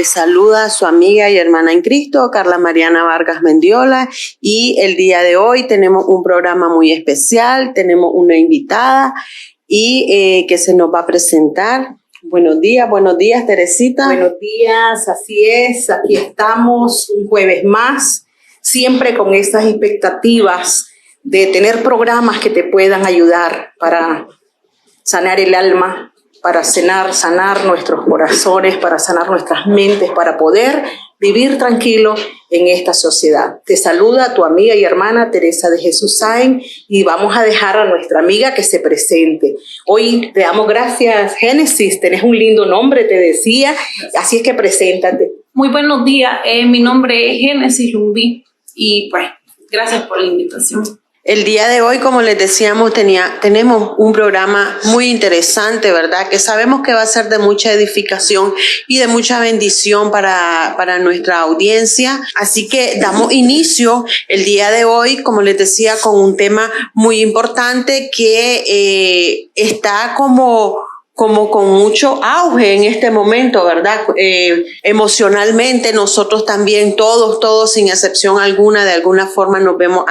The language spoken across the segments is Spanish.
Les saluda su amiga y hermana en Cristo, Carla Mariana Vargas Mendiola, y el día de hoy tenemos un programa muy especial, tenemos una invitada y que se nos va a presentar. Buenos días, Teresita. Buenos días, así es, aquí estamos un jueves más, siempre con estas expectativas de tener programas que te puedan ayudar para sanar el alma, para sanar nuestros corazones, para sanar nuestras mentes, para poder vivir tranquilo en esta sociedad. Te saluda tu amiga y hermana Teresa de Jesús Sáenz y vamos a dejar a nuestra amiga que se presente. Hoy te damos gracias, Génesis, tenés un lindo nombre, te decía, así es que preséntate. Muy buenos días, mi nombre es Génesis Lumbí y pues gracias por la invitación. El día de hoy, como les decíamos, tenemos un programa muy interesante, ¿verdad? Que sabemos que va a ser de mucha edificación y de mucha bendición para nuestra audiencia. Así que damos inicio el día de hoy, como les decía, con un tema muy importante que está como con mucho auge en este momento, ¿verdad? Emocionalmente nosotros también, todos sin excepción alguna, de alguna forma nos vemos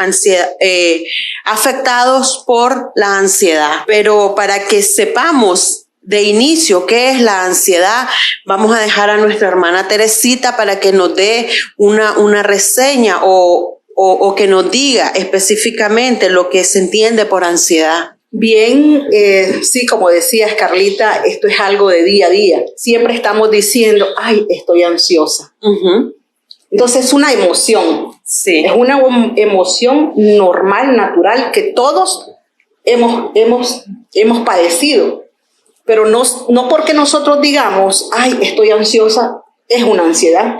afectados por la ansiedad. Pero para que sepamos de inicio qué es la ansiedad, vamos a dejar a nuestra hermana Teresita para que nos dé una reseña o que nos diga específicamente lo que se entiende por ansiedad. Bien, sí, como decías, Carlita, esto es algo de día a día. Siempre estamos diciendo, ay, estoy ansiosa. Uh-huh. Entonces es una emoción. Sí. Es una emoción normal, natural, que todos hemos padecido. Pero no porque nosotros digamos, ay, estoy ansiosa, es una ansiedad.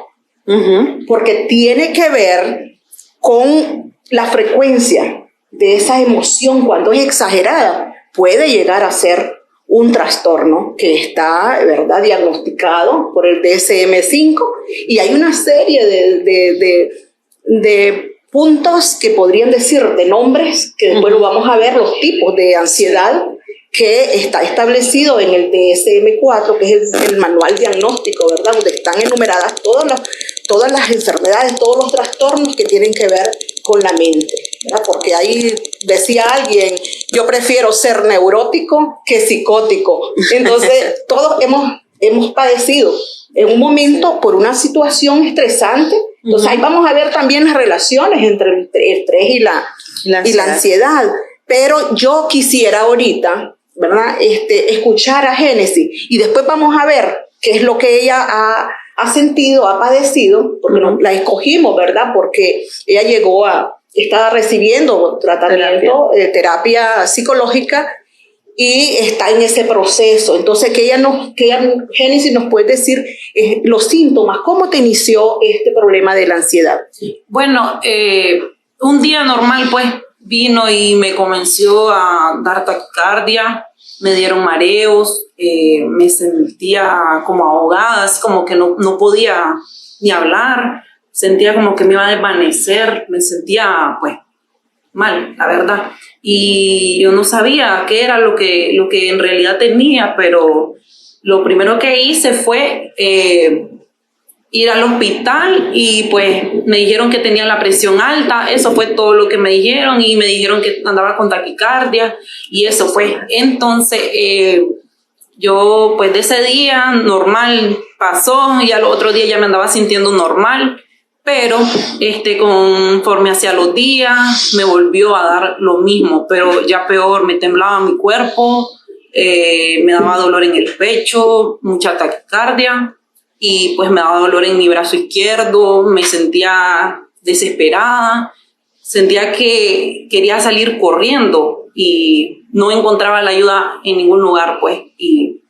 Uh-huh. Porque tiene que ver con la frecuencia de esa emoción. Cuando es exagerada, puede llegar a ser un trastorno que está, ¿verdad?, diagnosticado por el DSM-5, y hay una serie de puntos que podrían decir, de nombres, que después lo vamos a ver, los tipos de ansiedad que está establecido en el DSM-4, que es el manual diagnóstico, ¿verdad?, donde están enumeradas todas las enfermedades, todos los trastornos que tienen que ver con la mente, ¿verdad? Porque ahí decía alguien, yo prefiero ser neurótico que psicótico. Entonces, todos hemos padecido en un momento por una situación estresante. Entonces, ahí vamos a ver también las relaciones entre el estrés y la ansiedad. Pero yo quisiera ahorita, ¿verdad?, escuchar a Génesis y después vamos a ver qué es lo que ella ha sentido, ha padecido, porque la escogimos, ¿verdad? Porque ella estaba recibiendo tratamiento, terapia psicológica, y está en ese proceso. Entonces, Génesis nos puede decir los síntomas, ¿cómo te inició este problema de la ansiedad? Bueno, un día normal, pues, vino y me comenzó a dar taquicardia, me dieron mareos, me sentía como ahogada, así como que no podía ni hablar, sentía como que me iba a desvanecer, me sentía pues mal, la verdad. Y yo no sabía qué era lo que en realidad tenía, pero lo primero que hice fue ir al hospital y pues me dijeron que tenía la presión alta. Eso fue todo lo que me dijeron, y me dijeron que andaba con taquicardia, y eso fue. Entonces yo pues de ese día normal pasó, y al otro día ya me andaba sintiendo normal, pero conforme hacia los días me volvió a dar lo mismo, pero ya peor. Me temblaba mi cuerpo, me daba dolor en el pecho, mucha taquicardia, y pues me daba dolor en mi brazo izquierdo, me sentía desesperada, sentía que quería salir corriendo y no encontraba la ayuda en ningún lugar, pues. Y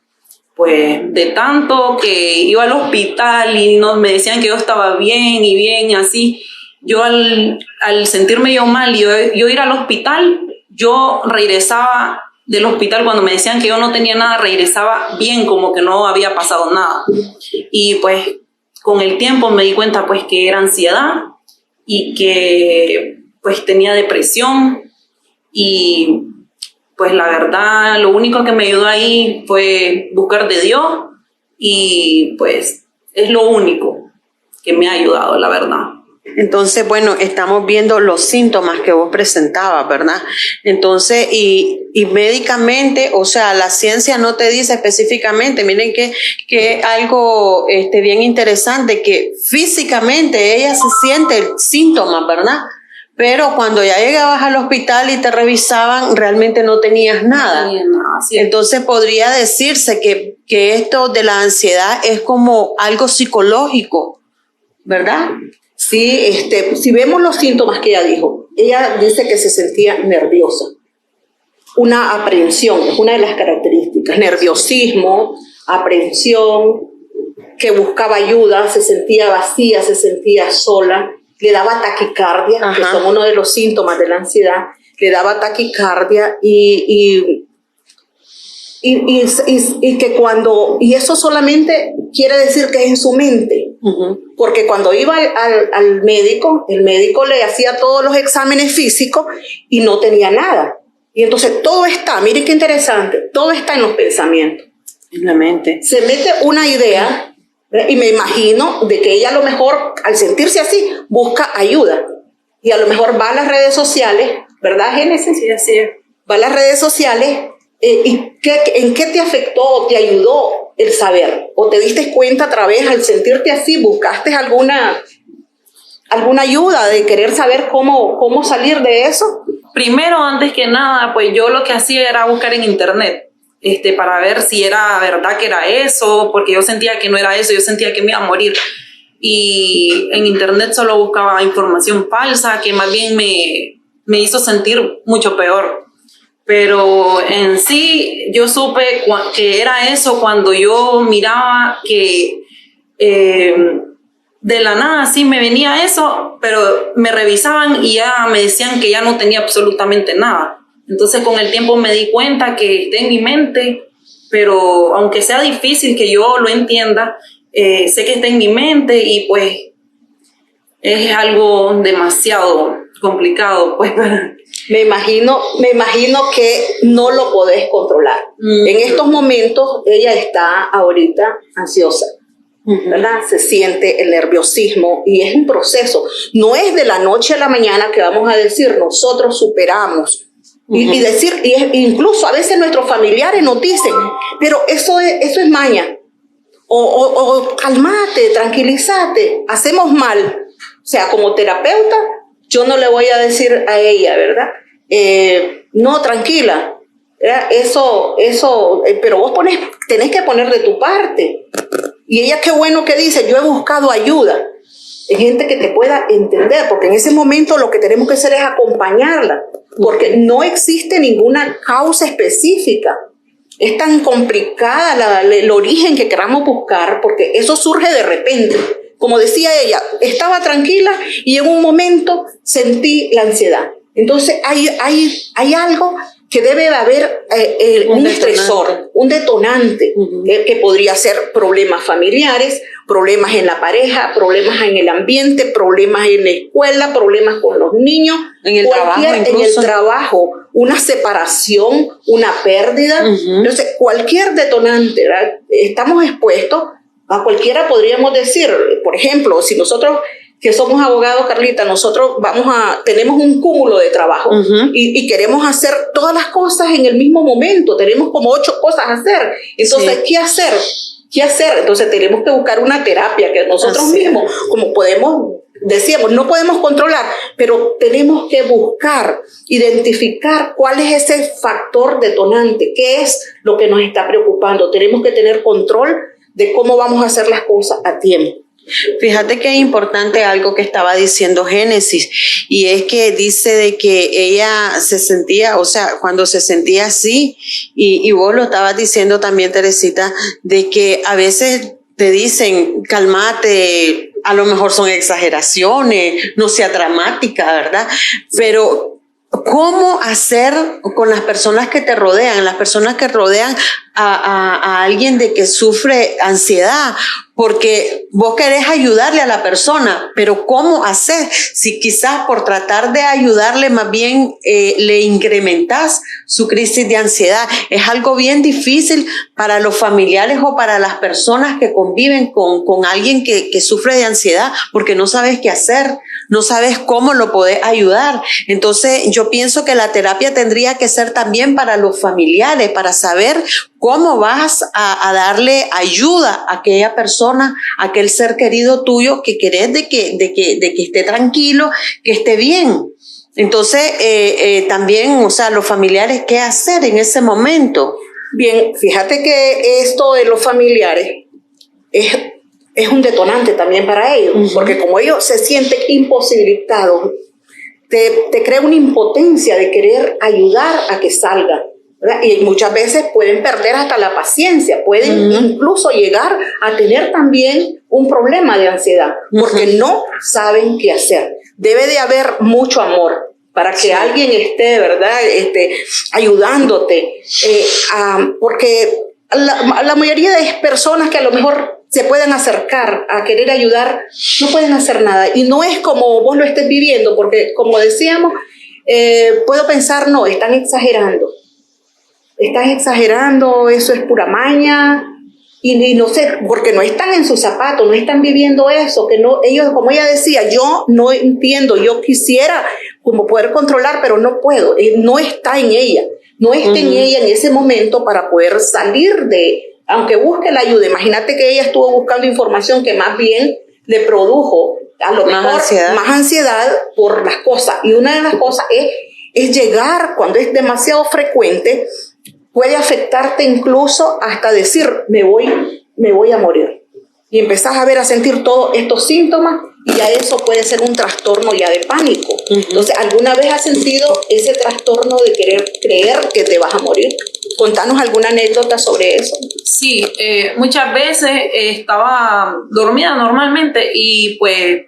pues de tanto que iba al hospital y me decían que yo estaba bien y así, yo al sentirme yo mal y yo ir al hospital, yo regresaba del hospital, cuando me decían que yo no tenía nada, regresaba bien, como que no había pasado nada. Y pues con el tiempo me di cuenta pues que era ansiedad y que pues tenía depresión, y pues la verdad lo único que me ayudó ahí fue buscar de Dios y pues Es lo único que me ha ayudado, la verdad. Entonces, bueno, estamos viendo los síntomas que vos presentabas, ¿verdad? Entonces, y médicamente, o sea, la ciencia no te dice específicamente, miren que algo bien interesante, que físicamente ella se siente el síntoma, ¿verdad? Pero cuando ya llegabas al hospital y te revisaban, realmente no tenías nada. No tenía nada, sí. Entonces podría decirse que esto de la ansiedad es como algo psicológico, ¿verdad? Sí, si vemos los síntomas que ella dice que se sentía nerviosa. Una aprehensión es una de las características. Nerviosismo, aprehensión, que buscaba ayuda, se sentía vacía, se sentía sola, le daba taquicardia, que son uno de los síntomas de la ansiedad, le daba taquicardia y que cuando, y eso solamente quiere decir que es en su mente, porque cuando iba al médico, el médico le hacía todos los exámenes físicos y no tenía nada. Y entonces todo está, miren qué interesante, todo está en los pensamientos. En la mente. Se mete una idea, ¿verdad? Y me imagino de que ella a lo mejor, al sentirse así, busca ayuda. Y a lo mejor va a las redes sociales, ¿verdad, Génesis? Sí, así es. Va a las redes sociales. ¿En qué te afectó o te ayudó el saber? ¿O te diste cuenta a través, al sentirte así, buscaste alguna ayuda de querer saber cómo salir de eso? Primero, antes que nada, pues yo lo que hacía era buscar en internet, para ver si era verdad que era eso, porque yo sentía que no era eso, yo sentía que me iba a morir. Y en internet solo buscaba información falsa que más bien me hizo sentir mucho peor. Pero en sí yo supe que era eso cuando yo miraba que de la nada sí me venía eso, pero me revisaban y ya me decían que ya no tenía absolutamente nada. Entonces con el tiempo me di cuenta que está en mi mente, pero aunque sea difícil que yo lo entienda, sé que está en mi mente y pues es algo demasiado complicado, pues. Me imagino que no lo podés controlar. En estos momentos ella está ahorita ansiosa, ¿verdad? Se siente el nerviosismo y es un proceso. No es de la noche a la mañana que vamos a decir nosotros superamos. Y decir, incluso a veces nuestros familiares nos dicen, pero eso es maña. O calmate, tranquilízate, hacemos mal. O sea, como terapeuta, yo no le voy a decir a ella, ¿verdad? No, tranquila, ¿verdad? Eso, pero vos tenés que poner de tu parte. Y ella qué bueno que dice, yo he buscado ayuda. Hay gente que te pueda entender, porque en ese momento lo que tenemos que hacer es acompañarla, porque no existe ninguna causa específica. Es tan complicada el origen que queramos buscar, porque eso surge de repente. Como decía ella, estaba tranquila y en un momento sentí la ansiedad. Entonces hay algo que debe de haber un estresor, un detonante, que podría ser problemas familiares, problemas en la pareja, problemas en el ambiente, problemas en la escuela, problemas con los niños, en el trabajo, una separación, una pérdida. Entonces, cualquier detonante, ¿verdad? Estamos expuestos a cualquiera, podríamos decir, por ejemplo, si nosotros que somos abogados, Carlita, nosotros tenemos un cúmulo de trabajo y queremos hacer todas las cosas en el mismo momento, tenemos como 8 cosas a hacer, entonces, sí. ¿Qué hacer? Entonces tenemos que buscar una terapia que nosotros mismos, como decíamos, no podemos controlar, pero tenemos que buscar, identificar cuál es ese factor detonante, qué es lo que nos está preocupando, tenemos que tener control de cómo vamos a hacer las cosas a tiempo. Fíjate que es importante algo que estaba diciendo Génesis, y es que dice de que ella se sentía, o sea, cuando se sentía así, y vos lo estabas diciendo también, Teresita, de que a veces te dicen, cálmate, a lo mejor son exageraciones, no sea dramática, ¿verdad? Pero ¿cómo hacer con las personas que te rodean? Las personas que rodean a alguien de que sufre ansiedad, porque vos querés ayudarle a la persona, pero ¿cómo hacer? Si quizás por tratar de ayudarle más bien le incrementás su crisis de ansiedad. Es algo bien difícil para los familiares o para las personas que conviven con alguien que sufre de ansiedad, porque no sabes qué hacer, no sabes cómo lo podés ayudar. Entonces yo pienso que la terapia tendría que ser también para los familiares, para saber cómo vas a darle ayuda a aquella persona, a aquel ser querido tuyo que querés de que esté tranquilo, que esté bien. Entonces, también, o sea, los familiares, ¿qué hacer en ese momento? Bien, fíjate que esto de los familiares es un detonante también para ellos, porque como ellos se sienten imposibilitados, te crea una impotencia de querer ayudar a que salga, ¿verdad? Y muchas veces pueden perder hasta la paciencia, pueden incluso llegar a tener también un problema de ansiedad, porque no saben qué hacer. Debe de haber mucho amor para que alguien esté, ¿verdad? Ayudándote, porque la mayoría de personas que a lo mejor se pueden acercar a querer ayudar, no pueden hacer nada. Y no es como vos lo estés viviendo, porque como decíamos, puedo pensar, no, están exagerando, eso es pura maña. Y no sé, porque no están en sus zapatos, no están viviendo eso, que no, ellos, como ella decía, yo no entiendo, yo quisiera como poder controlar, pero no puedo, no está en ella, no está en ella en ese momento para poder salir aunque busque la ayuda. Imagínate que ella estuvo buscando información que más bien le produjo a lo mejor más ansiedad por las cosas, y una de las cosas es llegar, cuando es demasiado frecuente, puede afectarte incluso hasta decir, me voy a morir. Y empezás a sentir todos estos síntomas, y ya eso puede ser un trastorno ya de pánico. Entonces, ¿alguna vez has sentido ese trastorno de creer que te vas a morir? Contanos alguna anécdota sobre eso. Sí, muchas veces estaba dormida normalmente y pues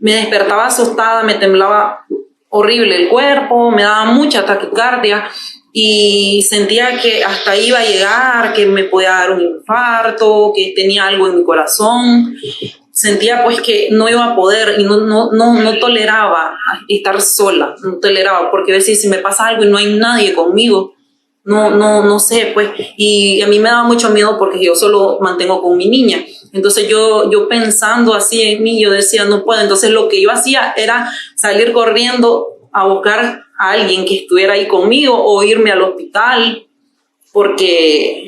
me despertaba asustada, me temblaba horrible el cuerpo, me daba mucha taquicardia, y sentía que hasta iba a llegar, que me podía dar un infarto, que tenía algo en mi corazón. Sentía pues que no iba a poder, y no toleraba estar sola, no toleraba, porque a veces si me pasa algo y no hay nadie conmigo, no sé, pues, y a mí me daba mucho miedo porque yo solo mantengo con mi niña. Entonces yo pensando así en mí, yo decía, no puedo. Entonces lo que yo hacía era salir corriendo a buscar a alguien que estuviera ahí conmigo, o irme al hospital, porque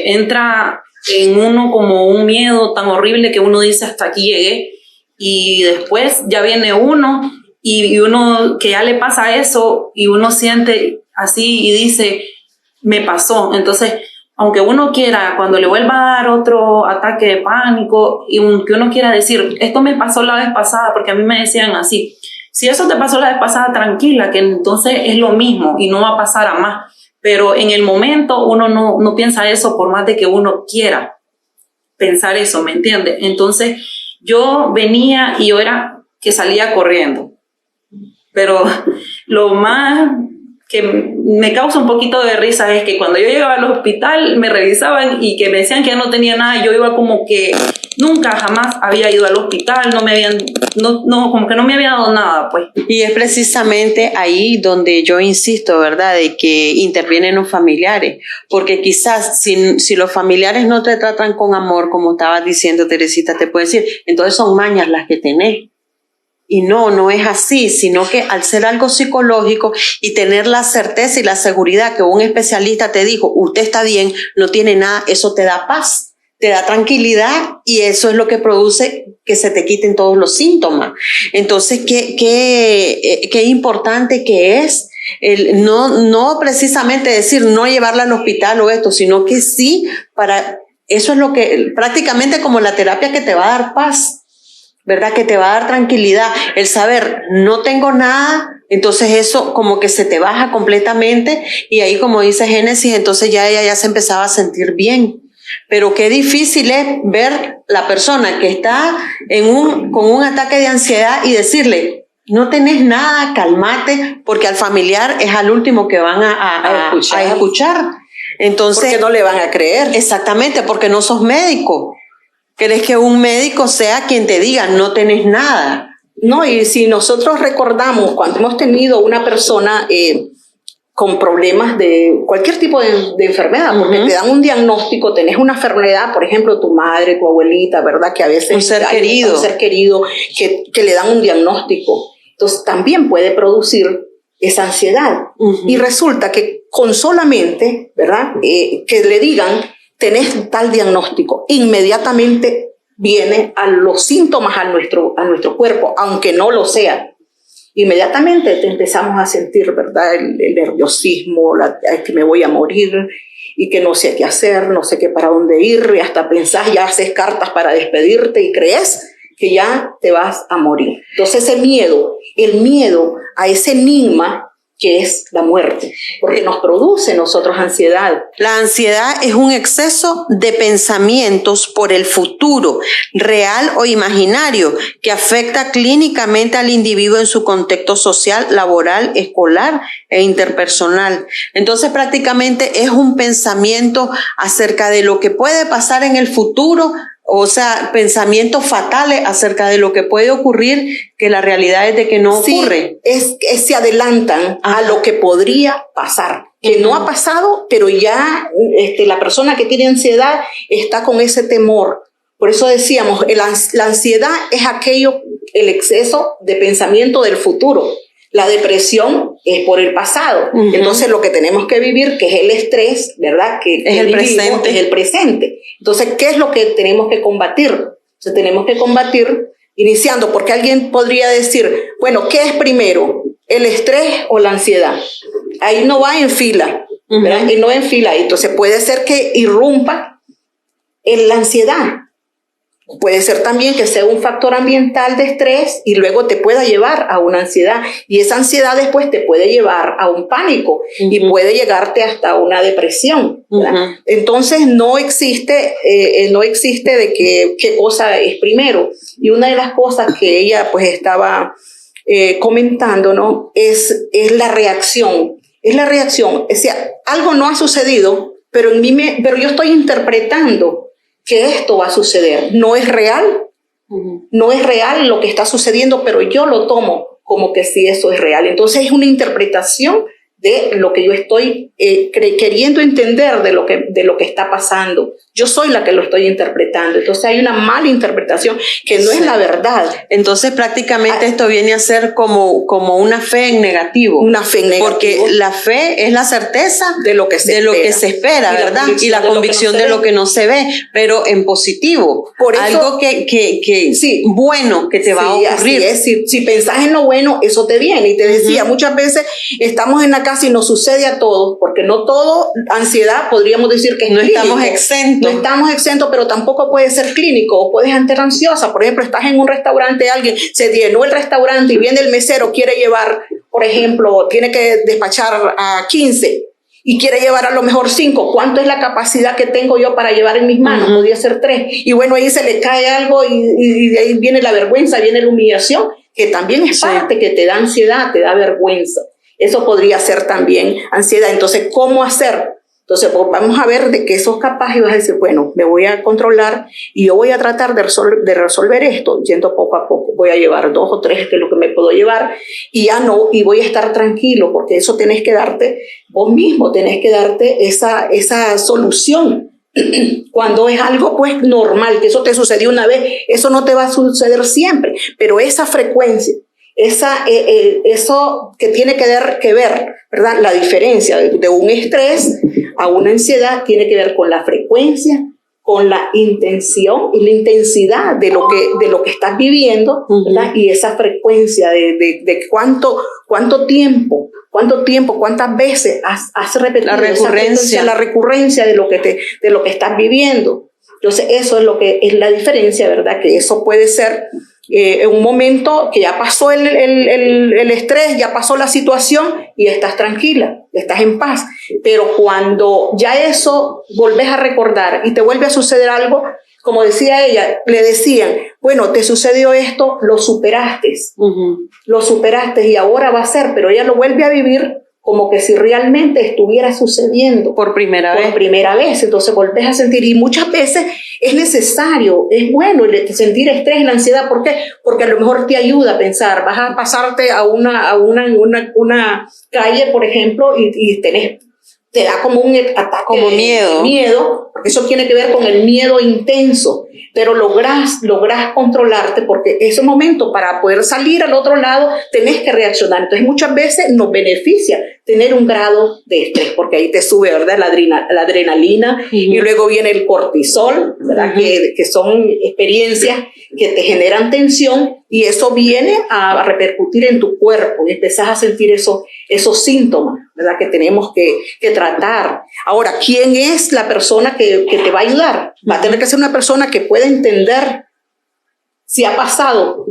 entra en uno como un miedo tan horrible que uno dice, hasta aquí llegué, y después ya viene uno y uno que ya le pasa eso, y uno siente así y dice, me pasó. Entonces, aunque uno quiera, cuando le vuelva a dar otro ataque de pánico, y aunque uno quiera decir, esto me pasó la vez pasada, porque a mí me decían así, si eso te pasó la vez pasada, tranquila, que entonces es lo mismo y no va a pasar a más. Pero en el momento uno no piensa eso, por más de que uno quiera pensar eso, ¿me entiendes? Entonces yo venía y yo era que salía corriendo. Pero lo más que me causa un poquito de risa es que cuando yo llegaba al hospital me revisaban y que me decían que ya no tenía nada, yo iba como que nunca jamás había ido al hospital, como que no me había dado nada, pues. Y es precisamente ahí donde yo insisto, ¿verdad?, de que intervienen los familiares, porque quizás si los familiares no te tratan con amor, como estabas diciendo, Teresita, te puedo decir, entonces son mañas las que tenés. Y no es así, sino que al ser algo psicológico y tener la certeza y la seguridad que un especialista te dijo, usted está bien, no tiene nada, eso te da paz, te da tranquilidad, y eso es lo que produce que se te quiten todos los síntomas. Entonces, qué importante que es no precisamente decir no llevarla al hospital o esto, sino que sí, eso es lo que prácticamente como la terapia que te va a dar paz, ¿verdad? Que te va a dar tranquilidad, el saber, no tengo nada, entonces eso como que se te baja completamente, y ahí, como dice Génesis, entonces ya ella ya se empezaba a sentir bien. Pero qué difícil es ver la persona que está con un ataque de ansiedad y decirle, no tenés nada, calmate, porque al familiar es al último que van a escuchar. Entonces, porque no le van a creer. Exactamente, porque no sos médico. ¿Querés que un médico sea quien te diga, no tenés nada? No, y si nosotros recordamos cuando hemos tenido una persona con problemas de cualquier tipo de enfermedad, porque te dan un diagnóstico, tenés una enfermedad, por ejemplo, tu madre, tu abuelita, ¿verdad? Que a veces un ser querido que le dan un diagnóstico. Entonces también puede producir esa ansiedad. Y resulta que con solamente, ¿verdad? Que le digan, tenés tal diagnóstico, inmediatamente viene a los síntomas a nuestro cuerpo, aunque no lo sea. Inmediatamente te empezamos a sentir, ¿verdad? El nerviosismo, que me voy a morir y que no sé qué hacer, no sé qué para dónde ir, y hasta pensás, ya haces cartas para despedirte y crees que ya te vas a morir. Entonces el miedo a ese enigma que es la muerte, porque nos produce nosotros ansiedad. La ansiedad es un exceso de pensamientos por el futuro, real o imaginario, que afecta clínicamente al individuo en su contexto social, laboral, escolar e interpersonal. Entonces prácticamente es un pensamiento acerca de lo que puede pasar en el futuro, o sea, pensamientos fatales acerca de lo que puede ocurrir, que la realidad es de que no ocurre. Se adelantan a lo que podría pasar, que no ha pasado, pero ya la persona que tiene ansiedad está con ese temor. Por eso decíamos, la ansiedad es el exceso de pensamiento del futuro. La depresión es por el pasado. Entonces lo que tenemos que vivir, que es el estrés, ¿verdad? Que es el presente. Es el presente. Entonces, ¿qué es lo que tenemos que combatir? Entonces tenemos que combatir iniciando, porque alguien podría decir, bueno, ¿qué es primero? ¿El estrés o la ansiedad? Ahí no va en fila, ¿verdad? Y no en fila. Entonces puede ser que irrumpa en la ansiedad. Puede ser también que sea un factor ambiental de estrés y luego te pueda llevar a una ansiedad. Y esa ansiedad después te puede llevar a un pánico y puede llegarte hasta una depresión. Entonces no existe de qué cosa es primero. Y una de las cosas que ella pues estaba comentando, ¿no? es la reacción. Es la reacción. O sea, algo no ha sucedido, pero yo estoy interpretando que esto va a suceder. No es real, no es real lo que está sucediendo, pero yo lo tomo como que sí, eso es real. Entonces es una interpretación de lo que yo estoy queriendo entender de lo que está pasando. Yo soy la que lo estoy interpretando. Entonces hay una mala interpretación que no es la verdad. Entonces prácticamente esto viene a ser como una fe en negativo. Una fe en negativo. Porque la fe es la certeza de lo que se espera, ¿verdad? Y la convicción de lo que no se ve, pero en positivo. Por eso, algo que sí, bueno que te va a ocurrir. Así es. Si pensás en lo bueno, eso te viene. Y te decía, muchas veces estamos en la casa y nos sucede a todos, porque no todo ansiedad podríamos decir que es no clínico. Estamos exentos. No estamos exentos, pero tampoco puede ser clínico, o puedes estar ansiosa. Por ejemplo, estás en un restaurante, alguien se llenó el restaurante y viene el mesero, quiere llevar, por ejemplo, tiene que despachar a 15 y quiere llevar a lo mejor 5. ¿Cuánto es la capacidad que tengo yo para llevar en mis manos? Podría ser 3. Y bueno, ahí se le cae algo y de ahí viene la vergüenza, viene la humillación, que también es parte que te da ansiedad, te da vergüenza. Eso podría ser también ansiedad. Entonces, ¿cómo hacer? Entonces, pues, vamos a ver de qué sos capaz y vas a decir, bueno, me voy a controlar y yo voy a tratar de resolver esto yendo poco a poco. Voy a llevar 2 o 3, que es lo que me puedo llevar, y y voy a estar tranquilo, porque eso tenés que darte, vos mismo tenés que darte esa solución. Cuando es algo pues normal, que eso te sucedió una vez, eso no te va a suceder siempre, pero esa frecuencia, eso que tiene que ver, ¿verdad? La diferencia de un estrés a una ansiedad tiene que ver con la frecuencia, con la intención y la intensidad de lo que estás viviendo, ¿verdad? Y esa frecuencia de cuánto tiempo, cuántas veces has repetido la recurrencia de lo que estás viviendo. Entonces eso es lo que es la diferencia, ¿verdad? Que eso puede ser en un momento que ya pasó el estrés, ya pasó la situación y estás tranquila, estás en paz. Pero cuando ya eso volvés a recordar y te vuelve a suceder algo, como decía ella, le decían, bueno, te sucedió esto, lo superaste y ahora va a ser, pero ella lo vuelve a vivir como que si realmente estuviera sucediendo por primera vez. Entonces volvés a sentir, y muchas veces es necesario, es bueno sentir estrés, la ansiedad. ¿Por qué? Porque a lo mejor te ayuda a pensar. Vas a pasarte a una calle, por ejemplo, y te da como un ataque como miedo, porque eso tiene que ver con el miedo intenso, pero lográs controlarte, porque ese momento para poder salir al otro lado tenés que reaccionar. Entonces muchas veces nos beneficia tener un grado de estrés, porque ahí te sube, ¿verdad?, la adrenalina, y luego viene el cortisol, ¿verdad?, que son experiencias que te generan tensión, y eso viene a repercutir en tu cuerpo, y empezás a sentir esos síntomas, ¿verdad?, que tenemos que tratar. Ahora, ¿quién es la persona que te va a ayudar? Va a tener que ser una persona que pueda entender. Si ha pasado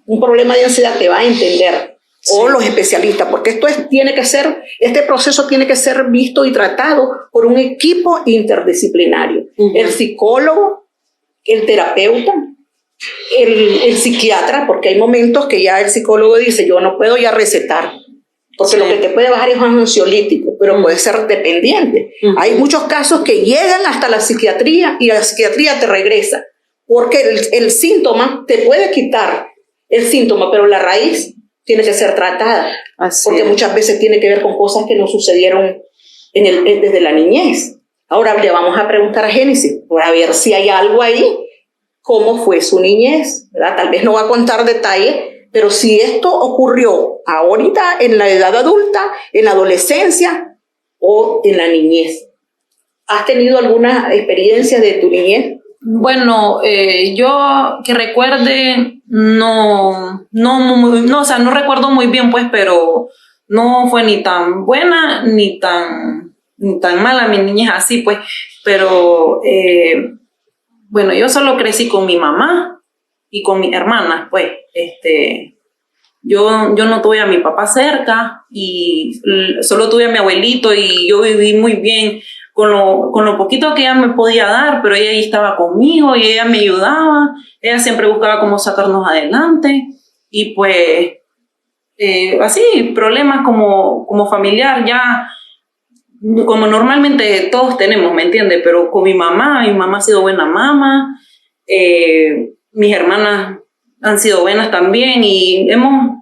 un problema de ansiedad, te va a entender. Sí. O los especialistas, porque este proceso tiene que ser visto y tratado por un equipo interdisciplinario. El psicólogo, el terapeuta, el psiquiatra, porque hay momentos que ya el psicólogo dice, yo no puedo ya recetar, porque lo que te puede bajar es un ansiolítico, pero puede ser dependiente. Hay muchos casos que llegan hasta la psiquiatría, y la psiquiatría te regresa, porque el síntoma te puede quitar el síntoma, pero la raíz tiene que ser tratada, porque muchas veces tiene que ver con cosas que nos sucedieron desde la niñez. Ahora le vamos a preguntar a Génesis, para ver si hay algo ahí, cómo fue su niñez, ¿verdad? Tal vez no va a contar detalles, pero si esto ocurrió ahorita en la edad adulta, en la adolescencia o en la niñez. ¿Has tenido alguna experiencia de tu niñez? Bueno, yo que recuerde, no, o sea, no recuerdo muy bien, pues, pero no fue ni tan buena ni tan mala mi niñez así, pues, pero bueno, yo solo crecí con mi mamá y con mis hermanas, pues, yo no tuve a mi papá cerca, y solo tuve a mi abuelito, y yo viví muy bien con lo poquito que ella me podía dar, pero ella ahí estaba conmigo y ella me ayudaba. Ella siempre buscaba cómo sacarnos adelante, y pues así, problemas como familiar, ya como normalmente todos tenemos, ¿me entiendes? Pero con mi mamá ha sido buena mamá, mis hermanas han sido buenas también, y hemos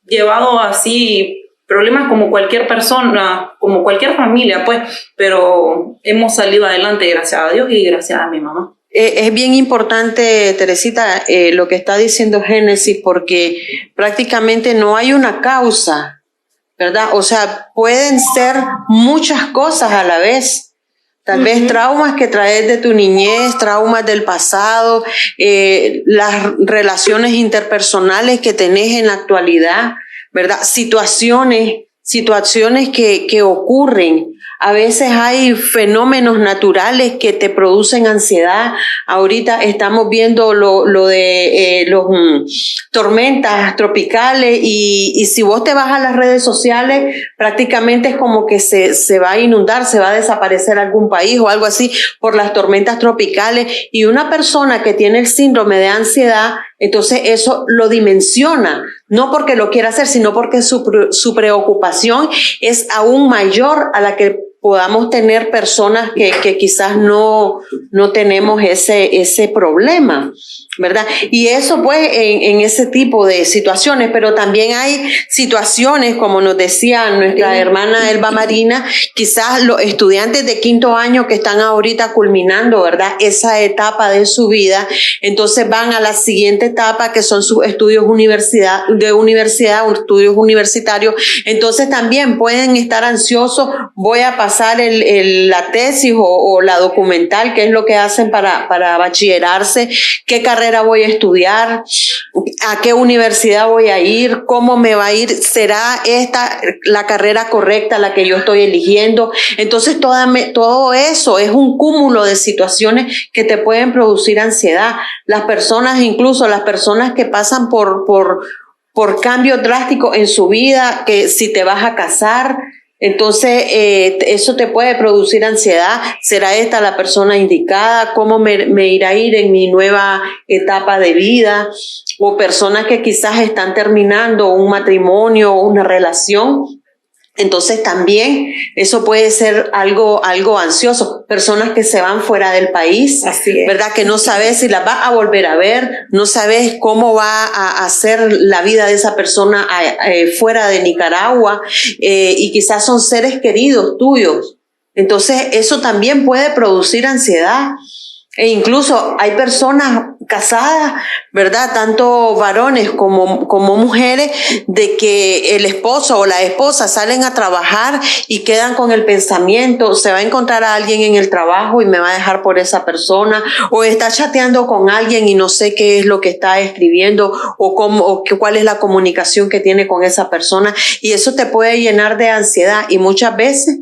llevado así problemas como cualquier persona, como cualquier familia, pues, pero hemos salido adelante gracias a Dios y gracias a mi mamá. Es bien importante, Teresita, lo que está diciendo Génesis, porque prácticamente no hay una causa, ¿verdad? O sea, pueden ser muchas cosas a la vez. Tal vez traumas que traes de tu niñez, traumas del pasado, las relaciones interpersonales que tenés en la actualidad, ¿verdad? Situaciones que ocurren. A veces hay fenómenos naturales que te producen ansiedad. Ahorita estamos viendo lo de los tormentas tropicales, y si vos te vas a las redes sociales, prácticamente es como que se va a inundar, se va a desaparecer algún país o algo así por las tormentas tropicales. Y una persona que tiene el síndrome de ansiedad, entonces eso lo dimensiona, no porque lo quiera hacer, sino porque su preocupación es aún mayor a la que podamos tener personas que quizás no tenemos ese problema, ¿verdad? Y eso pues en ese tipo de situaciones, pero también hay situaciones, como nos decía nuestra hermana Elba Marina, quizás los estudiantes de 5º año que están ahorita culminando, ¿verdad?, esa etapa de su vida, entonces van a la siguiente etapa, que son sus estudios estudios universitarios, entonces también pueden estar ansiosos, voy a pasar la tesis o la documental, que es lo que hacen para bachillerarse, qué carrera voy a estudiar, a qué universidad voy a ir, cómo me va a ir, será esta la carrera correcta la que yo estoy eligiendo. Entonces todo eso es un cúmulo de situaciones que te pueden producir ansiedad. Incluso las personas que pasan por cambios drásticos en su vida, que si te vas a casar, entonces eso te puede producir ansiedad. ¿Será esta la persona indicada? ¿Cómo me irá a ir en mi nueva etapa de vida? O personas que quizás están terminando un matrimonio o una relación, Entonces también eso puede ser algo ansioso. Personas que se van fuera del país, ¿verdad? Que no sabes si las va a volver a ver, no sabes cómo va a ser la vida de esa persona fuera de Nicaragua, y quizás son seres queridos tuyos. Entonces eso también puede producir ansiedad. E incluso hay personas casadas, ¿verdad? Tanto varones como mujeres, de que el esposo o la esposa salen a trabajar y quedan con el pensamiento, se va a encontrar a alguien en el trabajo y me va a dejar por esa persona, o está chateando con alguien y no sé qué es lo que está escribiendo o cuál es la comunicación que tiene con esa persona, y eso te puede llenar de ansiedad, y muchas veces,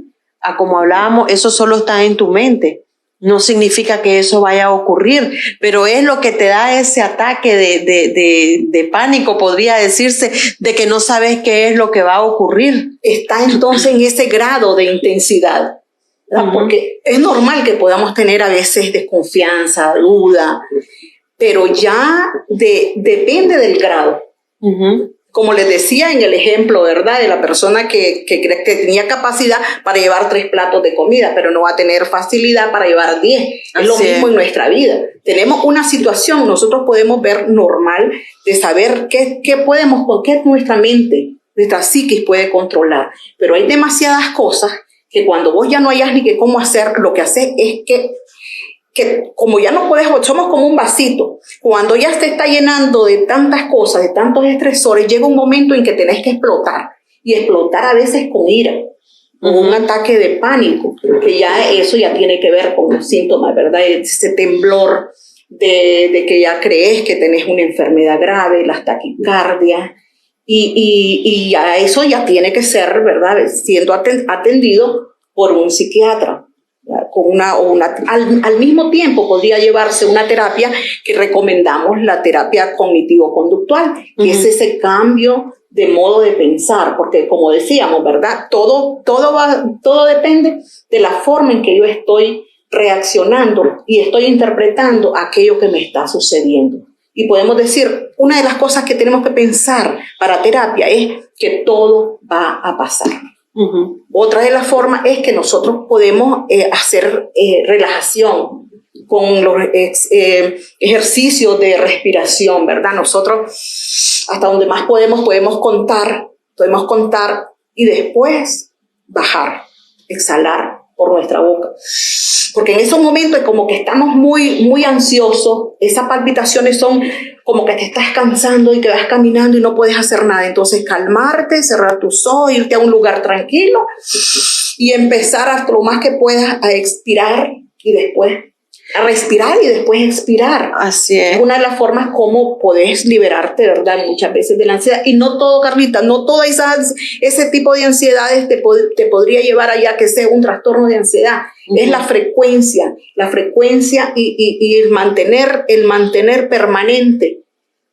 como hablábamos, eso solo está en tu mente. No significa que eso vaya a ocurrir, pero es lo que te da ese ataque de pánico, podría decirse, de que no sabes qué es lo que va a ocurrir. Está entonces en ese grado de intensidad, ¿verdad? Porque es normal que podamos tener a veces desconfianza, duda, pero ya depende del grado. Como les decía en el ejemplo, ¿verdad? De la persona que tenía capacidad para llevar 3 platos de comida, pero no va a tener facilidad para llevar 10. Es lo mismo en nuestra vida. Tenemos una situación, nosotros podemos ver normal de saber qué podemos, qué nuestra mente, nuestra psiquis puede controlar. Pero hay demasiadas cosas que cuando vos ya no hayas ni cómo hacer, lo que haces es que como ya no puedes, somos como un vasito. Cuando ya se está llenando de tantas cosas, de tantos estresores, llega un momento en que tenés que explotar. Y explotar a veces con ira, con un ataque de pánico, que ya eso ya tiene que ver con los síntomas, ¿verdad? Ese temblor de que ya crees que tenés una enfermedad grave, las taquicardias, y ya eso ya tiene que ser, ¿verdad? Siendo atendido por un psiquiatra. Al mismo tiempo podría llevarse una terapia que recomendamos, la terapia cognitivo-conductual, que es ese cambio de modo de pensar, porque como decíamos, ¿verdad? Todo depende de la forma en que yo estoy reaccionando y estoy interpretando aquello que me está sucediendo. Y podemos decir, una de las cosas que tenemos que pensar para terapia es que todo va a pasar. Otra de las formas es que nosotros podemos hacer relajación con los ejercicios de respiración, ¿verdad? Nosotros hasta donde más podemos contar y después bajar, exhalar por nuestra boca. Porque en esos momentos es como que estamos muy, muy ansiosos, esas palpitaciones son como que te estás cansando y que vas caminando y no puedes hacer nada. Entonces calmarte, cerrar tus ojos, irte a un lugar tranquilo y empezar hasta lo más que puedas a expirar y después a respirar y después expirar. Así es. Es una de las formas como podés liberarte, ¿verdad? Muchas veces de la ansiedad. Y no todo, Carlita, no todo ese tipo de ansiedades te podría llevar allá que sea un trastorno de ansiedad. Es la frecuencia y el mantener permanente,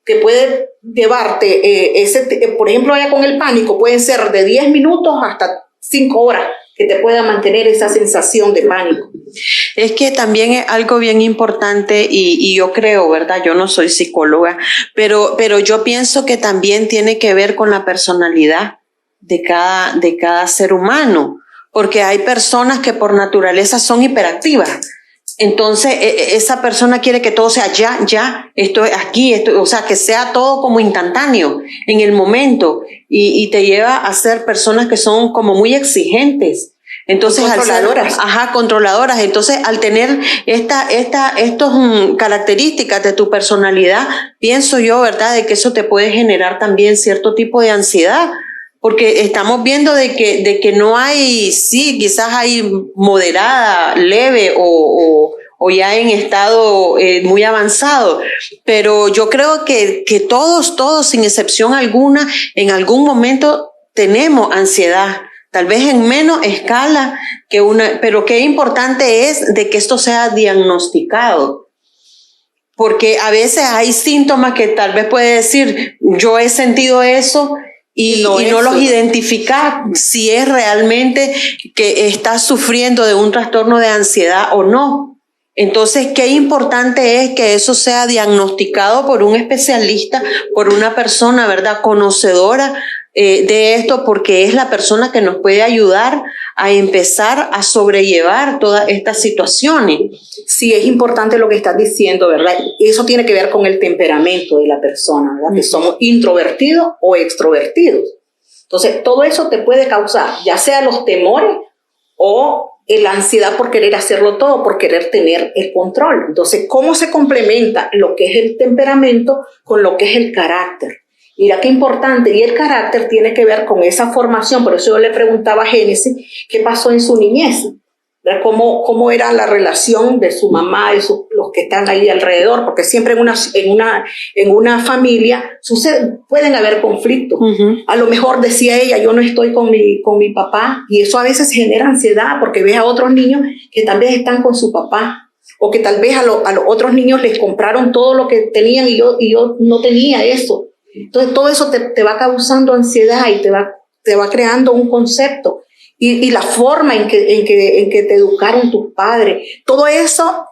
que puede llevarte, por ejemplo, allá con el pánico, pueden ser de 10 minutos hasta 5 horas que te pueda mantener esa sensación de pánico. Es que también es algo bien importante y yo creo, ¿verdad? Yo no soy psicóloga, pero yo pienso que también tiene que ver con la personalidad de cada ser humano, porque hay personas que por naturaleza son hiperactivas. Entonces, esa persona quiere que todo sea ya, esto es aquí, o sea, que sea todo como instantáneo, en el momento, y te lleva a ser personas que son como muy exigentes. Entonces, controladoras. Controladoras. Entonces, al tener estas características de tu personalidad, pienso yo, ¿verdad?, de que eso te puede generar también cierto tipo de ansiedad. Porque estamos viendo de que no hay, sí, quizás hay moderada, leve o ya en estado muy avanzado, pero yo creo que todos, sin excepción alguna, en algún momento tenemos ansiedad, tal vez en menos escala pero qué importante es de que esto sea diagnosticado. Porque a veces hay síntomas que tal vez puede decir, yo he sentido eso, y no los identificar si es realmente que estás sufriendo de un trastorno de ansiedad o no. Entonces, qué importante es que eso sea diagnosticado por un especialista, por una persona, ¿verdad?, conocedora de esto, porque es la persona que nos puede ayudar a empezar a sobrellevar todas estas situaciones. Sí, es importante lo que estás diciendo, ¿verdad? Eso tiene que ver con el temperamento de la persona, ¿verdad? Que somos introvertidos o extrovertidos. Entonces, todo eso te puede causar, ya sea los temores o la ansiedad por querer hacerlo todo, por querer tener el control. Entonces, ¿cómo se complementa lo que es el temperamento con lo que es el carácter? Mira qué importante, y el carácter tiene que ver con esa formación. Por eso yo le preguntaba a Génesis qué pasó en su niñez, cómo era la relación de su mamá y los que están ahí alrededor, porque siempre en una familia pueden haber conflictos. A lo mejor decía ella, yo no estoy con mi papá, y eso a veces genera ansiedad porque ves a otros niños que tal vez están con su papá, o que tal vez a los otros niños les compraron todo lo que tenían y yo no tenía eso. Entonces todo eso te va causando ansiedad y te va creando un concepto. Y la forma en que te educaron tus padres, todo eso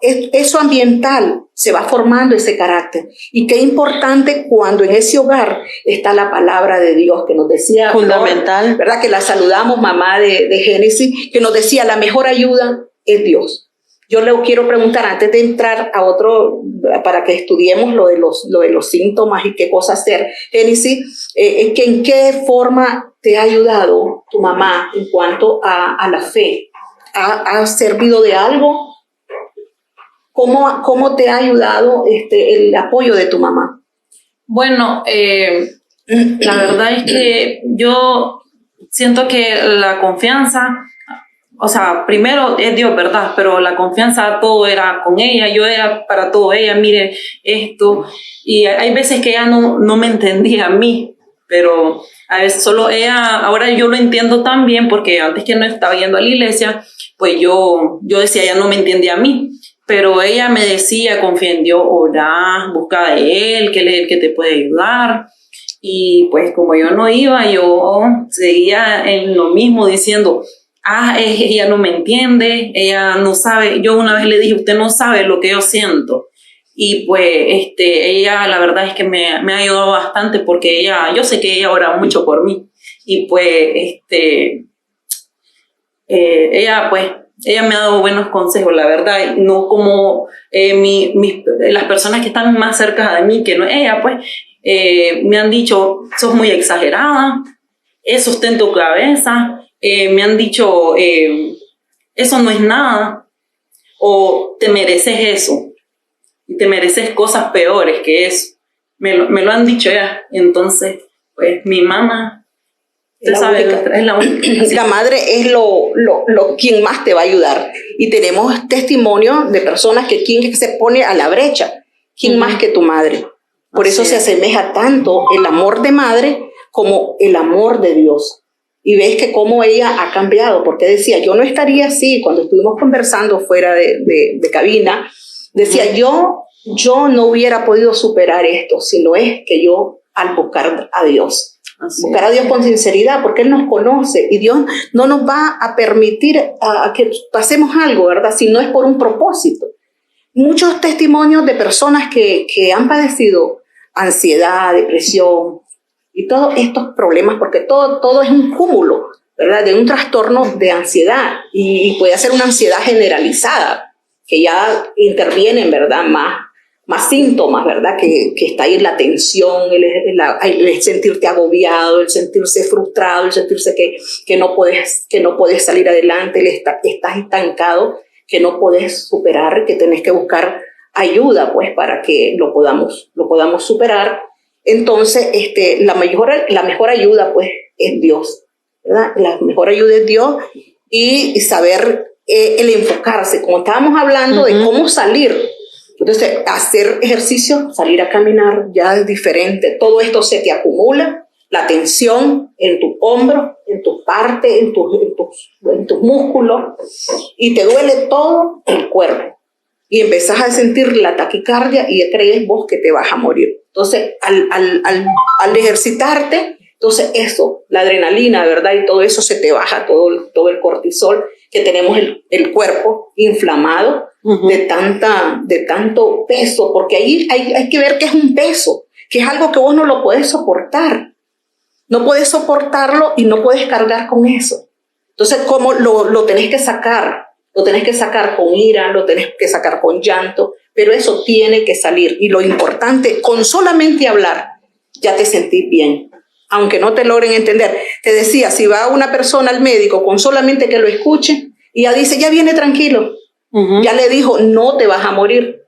ambiental se va formando ese carácter. Y qué importante cuando en ese hogar está la palabra de Dios, que nos decía, fundamental, Flor, ¿verdad? Que la saludamos, mamá de Génesis, que nos decía la mejor ayuda es Dios. Yo le quiero preguntar, antes de entrar a otro, para que estudiemos lo de los síntomas y qué cosas hacer, Génesis, ¿en qué forma te ha ayudado tu mamá en cuanto a la fe? ¿Ha servido de algo? ¿Cómo te ha ayudado el apoyo de tu mamá? Bueno, la verdad es que yo siento que la confianza, o sea, primero es Dios, ¿verdad? Pero la confianza, todo era con ella, yo era para todo ella, mire esto. Y hay veces que ella no me entendía a mí, pero a veces solo ella, ahora yo lo entiendo también, porque antes que no estaba yendo a la iglesia, pues yo decía, ella no me entendía a mí. Pero ella me decía, confía en Dios, orá, busca de Él, que Él es el que te puede ayudar. Y pues como yo no iba, yo seguía en lo mismo diciendo, ella no me entiende, ella no sabe. Yo una vez le dije, usted no sabe lo que yo siento. Y pues ella la verdad es que me ha ayudado bastante, porque yo sé que ella ora mucho por mí. Y pues ella me ha dado buenos consejos, la verdad, no como las personas que están más cerca de mí, que no ella, pues, me han dicho, sos muy exagerada, eso está en tu cabeza, me han dicho, eso no es nada, o te mereces eso, y te mereces cosas peores que eso. Me lo han dicho ya, entonces, pues, mi mamá... Es la única. La madre es quien más te va a ayudar. Y tenemos testimonios de personas quien se pone a la brecha. ¿Quién más que tu madre? Por eso se asemeja tanto el amor de madre como el amor de Dios. Y ves que cómo ella ha cambiado. Porque decía, yo no estaría así. Cuando estuvimos conversando fuera de cabina, decía, yo no hubiera podido superar esto si no es que yo al buscar a Dios. Buscar a Dios con sinceridad, porque Él nos conoce y Dios no nos va a permitir a que pasemos algo, ¿verdad? Si no es por un propósito. Muchos testimonios de personas que han padecido ansiedad, depresión y todos estos problemas, porque todo es un cúmulo, ¿verdad? De un trastorno de ansiedad, y puede ser una ansiedad generalizada, que ya intervienen, ¿verdad? Más síntomas, ¿verdad? Que está ahí la tensión, el sentirte agobiado, el sentirse frustrado, el sentirse que no puedes salir adelante, estás estancado, que no puedes superar, que tenés que buscar ayuda, pues, para que lo podamos superar. Entonces, la mejor ayuda, pues, es Dios, ¿verdad? La mejor ayuda es Dios, y saber el enfocarse, como estábamos hablando de cómo salir. Entonces, hacer ejercicio, salir a caminar, ya es diferente. Todo esto se te acumula, la tensión en tus hombros, en tus partes, en tus músculos, y te duele todo el cuerpo. Y empezás a sentir la taquicardia y crees vos que te vas a morir. Entonces, al ejercitarte, entonces eso, la adrenalina, ¿verdad? Y todo eso se te baja, todo el cortisol, que tenemos el cuerpo inflamado de tanto peso, porque ahí hay que ver que es un peso, que es algo que vos no lo podés soportar. No puedes soportarlo y no puedes cargar con eso. Entonces, ¿cómo lo tenés que sacar? Lo tenés que sacar con ira, lo tenés que sacar con llanto, pero eso tiene que salir. Y lo importante, con solamente hablar, ya te sentís bien. Aunque no te logren entender. Te decía, si va una persona al médico con solamente que lo escuche, y ya dice, ya viene tranquilo. Ya le dijo, no te vas a morir.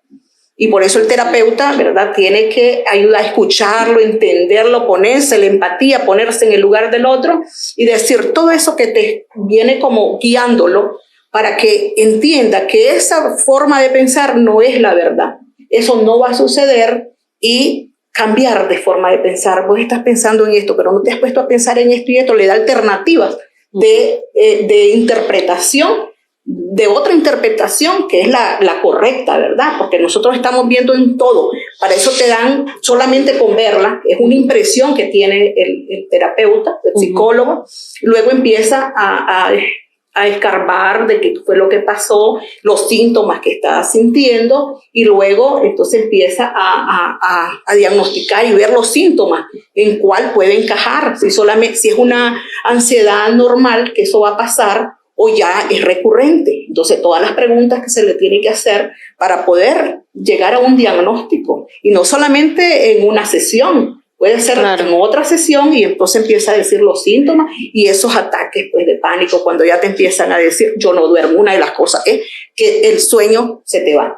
Y por eso el terapeuta, ¿verdad?, tiene que ayudar a escucharlo, entenderlo, ponerse la empatía, ponerse en el lugar del otro y decir todo eso que te viene como guiándolo para que entienda que esa forma de pensar no es la verdad. Eso no va a suceder y cambiar de forma de pensar. Vos estás pensando en esto, pero no te has puesto a pensar en esto y esto. Le da alternativas de interpretación, de otra interpretación que es la correcta, ¿verdad? Porque nosotros estamos viendo en todo. Para eso te dan, solamente con verla, es una impresión que tiene el terapeuta, el psicólogo, luego empieza a escarbar de qué fue lo que pasó, los síntomas que estás sintiendo, y luego entonces empieza a diagnosticar y ver los síntomas, en cuál puede encajar, si es una ansiedad normal, que eso va a pasar, o ya es recurrente. Entonces, todas las preguntas que se le tienen que hacer para poder llegar a un diagnóstico, y no solamente en una sesión, puede ser en otra sesión, y entonces empieza a decir los síntomas y esos ataques pues, de pánico, cuando ya te empiezan a decir, yo no duermo. Una de las cosas es que el sueño se te va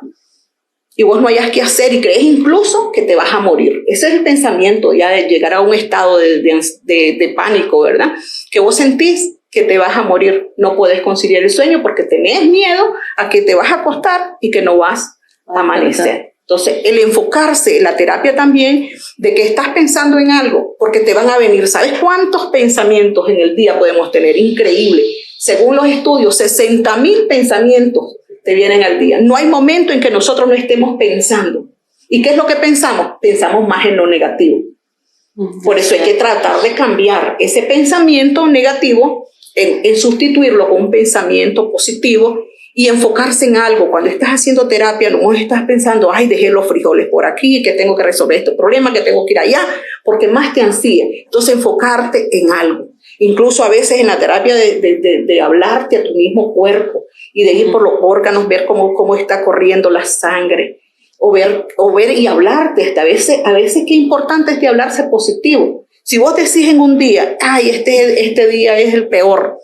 y vos no hayas qué hacer y crees incluso que te vas a morir. Ese es el pensamiento ya de llegar a un estado de pánico, ¿verdad? Que vos sentís que te vas a morir, no puedes conciliar el sueño porque tenés miedo a que te vas a acostar y que no vas a amanecer. Entonces, el enfocarse, la terapia también, de que estás pensando en algo, porque te van a venir, ¿sabes cuántos pensamientos en el día podemos tener? Increíble. Según los estudios, 60,000 pensamientos te vienen al día. No hay momento en que nosotros no estemos pensando. ¿Y qué es lo que pensamos? Pensamos más en lo negativo. Por eso hay que tratar de cambiar ese pensamiento negativo, en sustituirlo con un pensamiento positivo, y enfocarse en algo. Cuando estás haciendo terapia, no estás pensando, ay, dejé los frijoles por aquí, que tengo que resolver este problema, que tengo que ir allá, porque más te ansía. Entonces, enfocarte en algo. Incluso a veces en la terapia de hablarte a tu mismo cuerpo y de ir por los órganos, ver cómo está corriendo la sangre, o ver y hablarte. A veces qué importante es de hablarse positivo. Si vos decís en un día, ay, este día es el peor,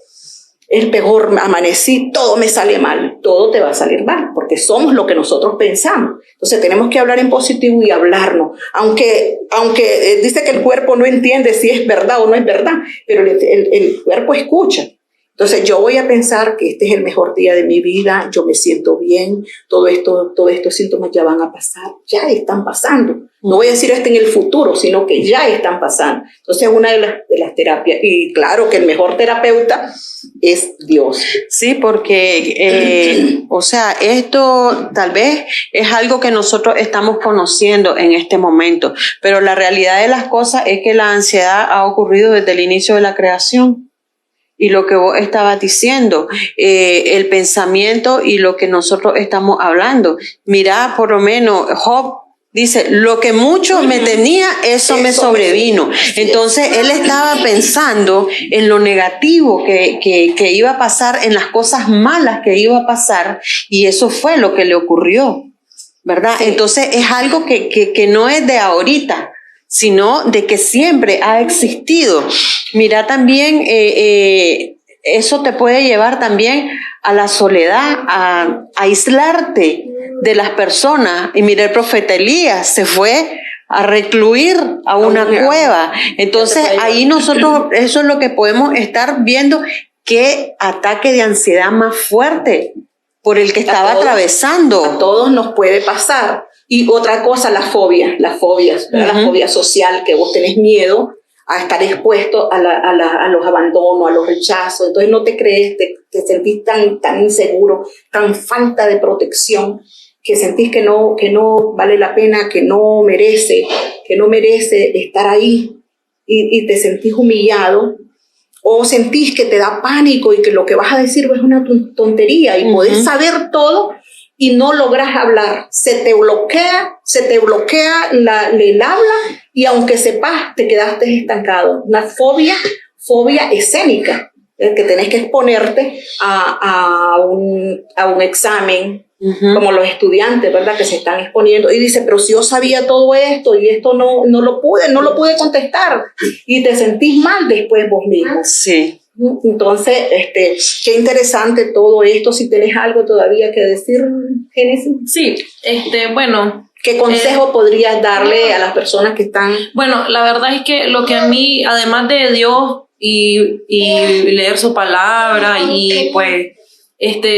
amanecí, todo me sale mal, todo te va a salir mal, porque somos lo que nosotros pensamos. Entonces tenemos que hablar en positivo y hablarnos, aunque dice que el cuerpo no entiende si es verdad o no es verdad, pero el cuerpo escucha. Entonces yo voy a pensar que este es el mejor día de mi vida, yo me siento bien, todos estos síntomas ya van a pasar, ya están pasando. No voy a decir en el futuro, sino que ya están pasando. Entonces es una de las terapias. Y claro que el mejor terapeuta es Dios. Sí, porque, o sea, esto tal vez es algo que nosotros estamos conociendo en este momento, pero la realidad de las cosas es que la ansiedad ha ocurrido desde el inicio de la creación. Y lo que vos estabas diciendo, el pensamiento y lo que nosotros estamos hablando. Mirá, por lo menos, Job dice, lo que mucho me tenía, eso me sobrevino. Entonces, él estaba pensando en lo negativo que iba a pasar, en las cosas malas que iba a pasar, y eso fue lo que le ocurrió, ¿verdad? Entonces, es algo que no es de ahorita, sino de que siempre ha existido. Mira, también eso te puede llevar también a la soledad, a aislarte de las personas. Y mira, el profeta Elías se fue a recluir a una cueva. Entonces ahí nosotros, eso es lo que podemos estar viendo, qué ataque de ansiedad más fuerte por el que estaba atravesando. A todos nos puede pasar. Y otra cosa, las fobias, la fobia social, que vos tenés miedo a estar expuesto a los abandonos, a los rechazos. Entonces no te crees, te sentís tan inseguro, tan falta de protección, que sentís que no vale la pena, que no merece estar ahí, y te sentís humillado, o sentís que te da pánico y que lo que vas a decir es una tontería, y podés saber todo, y no logras hablar. Se te bloquea el habla y aunque sepas, te quedaste estancado. Una fobia escénica, que tenés que exponerte a un examen, como los estudiantes, ¿verdad? Que se están exponiendo y dice, pero si yo sabía todo esto y esto no lo pude contestar, y te sentís mal después vos mismo. Sí. Entonces, qué interesante todo esto. Si tenés algo todavía que decir, Génesis. Sí, bueno. ¿Qué consejo podrías darle a las personas que están? Bueno, la verdad es que lo que a mí, además de Dios y leer su palabra y pues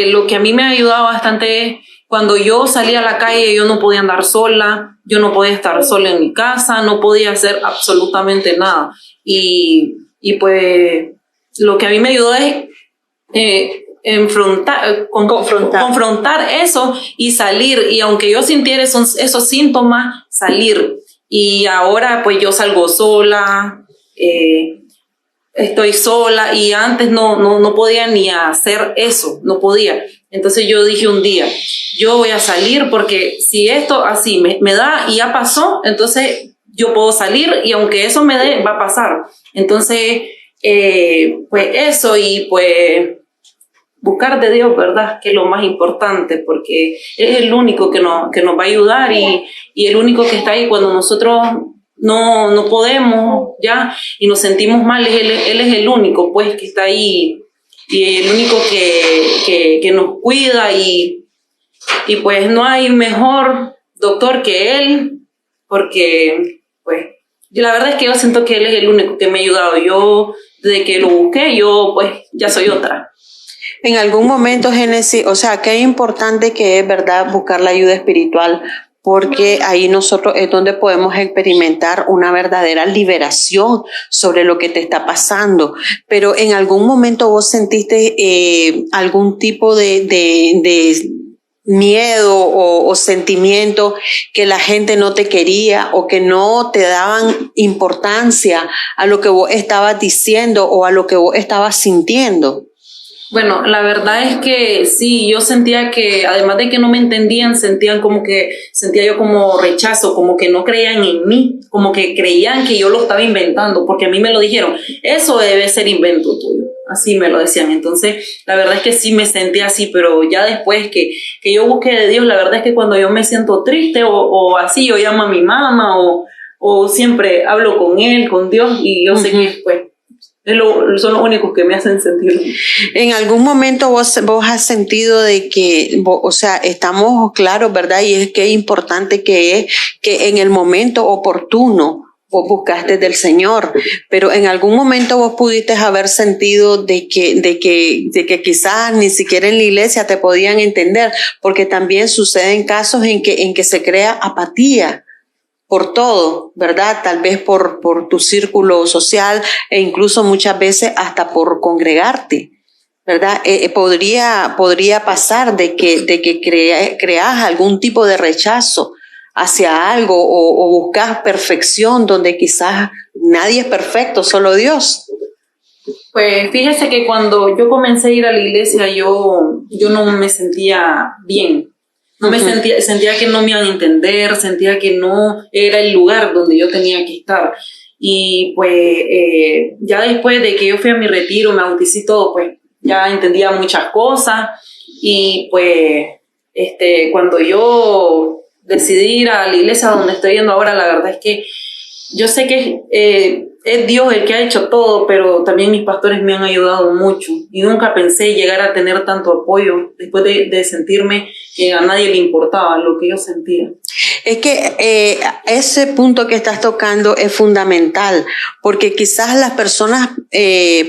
lo que a mí me ha ayudado bastante es cuando yo salía a la calle, yo no podía andar sola, yo no podía estar sola en mi casa, no podía hacer absolutamente nada. Y pues lo que a mí me ayudó es confrontar eso y salir. Y aunque yo sintiera esos síntomas, salir. Y ahora pues yo salgo sola, estoy sola, y antes no podía ni hacer eso, no podía. Entonces yo dije un día, yo voy a salir porque si esto así me da y ya pasó, entonces yo puedo salir y aunque eso me dé, va a pasar. Entonces, pues eso, y pues buscar de Dios, ¿verdad? Que es lo más importante, porque es el único que nos va a ayudar y el único que está ahí cuando nosotros no podemos ya y nos sentimos mal. Él es el único pues que está ahí y el único que nos cuida y pues no hay mejor doctor que él, porque pues la verdad es que yo siento que él es el único que me ha ayudado. Yo desde que lo busqué, yo pues ya soy otra. En algún momento, Génesis, o sea, qué importante que es, ¿verdad?, buscar la ayuda espiritual, porque ahí nosotros es donde podemos experimentar una verdadera liberación sobre lo que te está pasando. Pero en algún momento vos sentiste algún tipo de miedo o sentimiento que la gente no te quería o que no te daban importancia a lo que vos estabas diciendo o a lo que vos estabas sintiendo. Bueno, la verdad es que sí, yo sentía que además de que no me entendían, sentía yo como rechazo, como que no creían en mí, como que creían que yo lo estaba inventando, porque a mí me lo dijeron, eso debe ser invento tuyo, así me lo decían. Entonces, la verdad es que sí me sentía así, pero ya después que yo busqué de Dios, la verdad es que cuando yo me siento triste o así, yo llamo a mi mamá o siempre hablo con él, con Dios, y yo sé que pues son los únicos que me hacen sentir. En algún momento vos has sentido de que, o sea, estamos claros, ¿verdad? Y es que es importante que es que en el momento oportuno vos buscaste del Señor, pero en algún momento vos pudiste haber sentido de que quizás ni siquiera en la iglesia te podían entender, porque también suceden casos en que se crea apatía por todo, ¿verdad? Tal vez por tu círculo social e incluso muchas veces hasta por congregarte, ¿verdad? Podría pasar de que creas algún tipo de rechazo hacia algo o buscas perfección donde quizás nadie es perfecto, solo Dios. Pues fíjese que cuando yo comencé a ir a la iglesia, yo no me sentía bien. No me sentía que no me iban a entender, sentía que no era el lugar donde yo tenía que estar. Y pues ya después de que yo fui a mi retiro, me bauticé y todo, pues ya entendía muchas cosas. Y pues cuando yo decidí ir a la iglesia donde estoy yendo ahora, la verdad es que yo sé que es Dios el que ha hecho todo, pero también mis pastores me han ayudado mucho y nunca pensé llegar a tener tanto apoyo después de sentirme que a nadie le importaba lo que yo sentía. Es que ese punto que estás tocando es fundamental, porque quizás las personas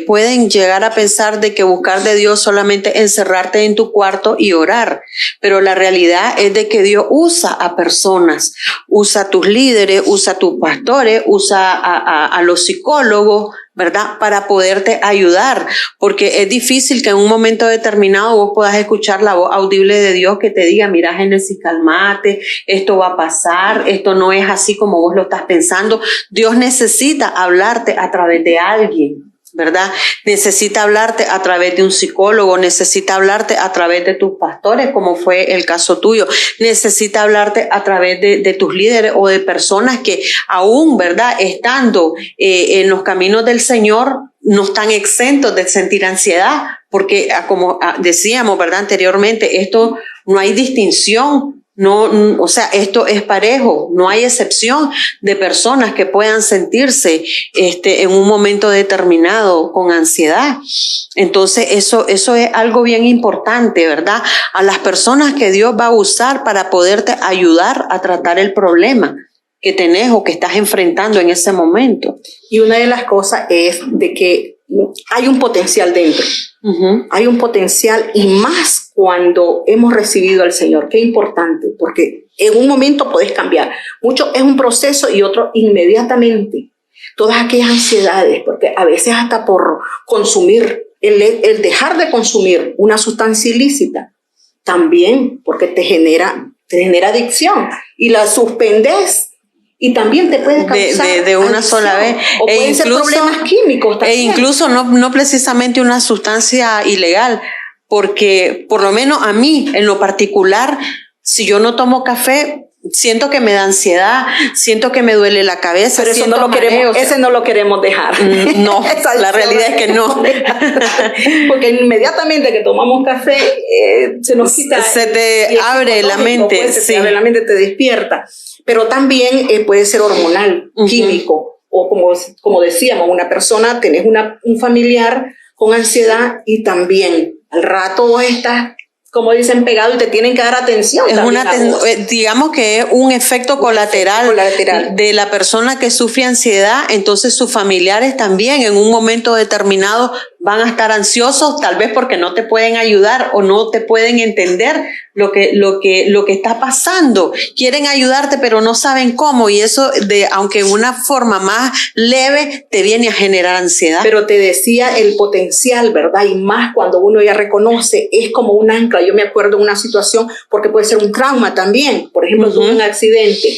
pueden llegar a pensar de que buscar de Dios solamente encerrarte en tu cuarto y orar, pero la realidad es de que Dios usa a personas, usa a tus líderes, usa a tus pastores, usa a los psicólogos, ¿verdad? Para poderte ayudar, porque es difícil que en un momento determinado vos puedas escuchar la voz audible de Dios que te diga, mira, Génesis, calmate, esto va a pasar, esto no es así como vos lo estás pensando. Dios necesita hablarte a través de alguien. ¿verdad? Necesita hablarte a través de un psicólogo, necesita hablarte a través de tus pastores, como fue el caso tuyo, necesita hablarte a través de tus líderes o de personas que aún, ¿verdad?, estando en los caminos del Señor, no están exentos de sentir ansiedad, porque como decíamos, ¿verdad?, anteriormente, esto no hay distinción. No, o sea, esto es parejo, no hay excepción de personas que puedan sentirse en un momento determinado con ansiedad. Entonces, eso es algo bien importante, ¿verdad? A las personas que Dios va a usar para poderte ayudar a tratar el problema que tenés o que estás enfrentando en ese momento. Y una de las cosas es de que hay un potencial dentro. Uh-huh. Hay un potencial, y más cuando hemos recibido al Señor. Qué importante, porque en un momento podés cambiar. Mucho es un proceso y otro inmediatamente. Todas aquellas ansiedades, porque a veces hasta por consumir, el dejar de consumir una sustancia ilícita, también porque te genera adicción y la suspendes. Y también te puede causar de una sola vez. O pueden ser problemas químicos también. E incluso no precisamente una sustancia ilegal, porque por lo menos a mí, en lo particular, si yo no tomo café, siento que me da ansiedad, siento que me duele la cabeza. Pero eso no lo queremos, ese no lo queremos dejar. No, la realidad es que no. Porque inmediatamente que tomamos café, se nos quita. Se te abre la mente. Pues, sí. Se te abre la mente, te despierta. Pero también puede ser hormonal, uh-huh, químico, o como decíamos, una persona, tenés un familiar con ansiedad y también al rato estás, como dicen, pegado y te tienen que dar atención. Digamos que es un efecto colateral de la persona que sufre ansiedad, entonces sus familiares también en un momento determinado van a estar ansiosos, tal vez porque no te pueden ayudar o no te pueden entender lo que está pasando. Quieren ayudarte, pero no saben cómo, y eso, aunque en una forma más leve, te viene a generar ansiedad. Pero te decía el potencial, ¿verdad? Y más cuando uno ya reconoce, es como un ancla. Yo me acuerdo de una situación, porque puede ser un trauma también. Por ejemplo, tuve un accidente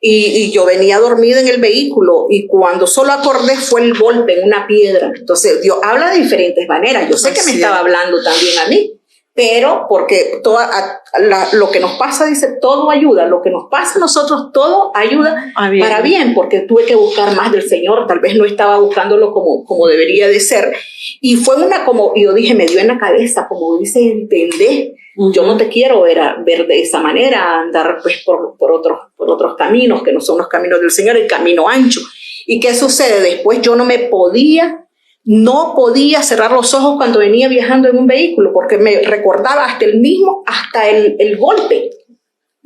y yo venía dormida en el vehículo, y cuando solo acordé fue el golpe en una piedra. Entonces Dios habla de diferentes maneras. Yo sé que me estaba hablando también a mí, pero porque lo que nos pasa, dice, todo ayuda. Lo que nos pasa a nosotros, todo ayuda para bien, porque tuve que buscar más del Señor. Tal vez no estaba buscándolo como debería de ser. Y fue y yo dije, me dio en la cabeza, como dice, ¿entendés? Uh-huh. Yo no te quiero ver de esa manera, andar pues por otros caminos que no son los caminos del Señor, el camino ancho. ¿Y qué sucede? Después yo no podía cerrar los ojos cuando venía viajando en un vehículo, porque me recordaba hasta el golpe.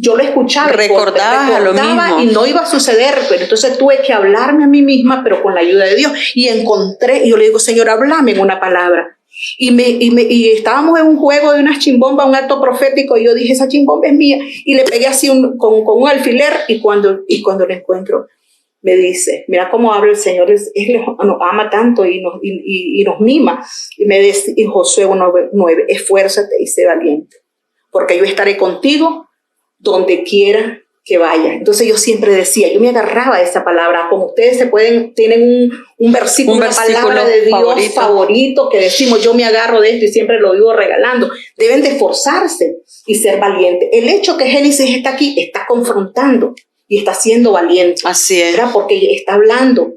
Yo lo escuchaba, recordaba lo mismo, y no iba a suceder, pero entonces tuve que hablarme a mí misma, pero con la ayuda de Dios, y yo le digo, Señor, háblame en una palabra. Y estábamos en un juego de unas chimbombas, un acto profético, y yo dije, esa chimbomba es mía, y le pegué así con un alfiler, y cuando lo encuentro, me dice, mira cómo habla el Señor, Él nos ama tanto y nos mima. Y me dice, en Josué 1:9, esfuérzate y sé valiente, porque yo estaré contigo donde quiera que vaya. Entonces yo siempre decía, yo me agarraba a esa palabra, como ustedes tienen un versículo, una palabra de Dios favorito que decimos, yo me agarro de esto y siempre lo vivo regalando. Deben de esforzarse y ser valientes. El hecho que Génesis está aquí, está confrontando y está siendo valiente. Así es. ¿Verdad? Porque está hablando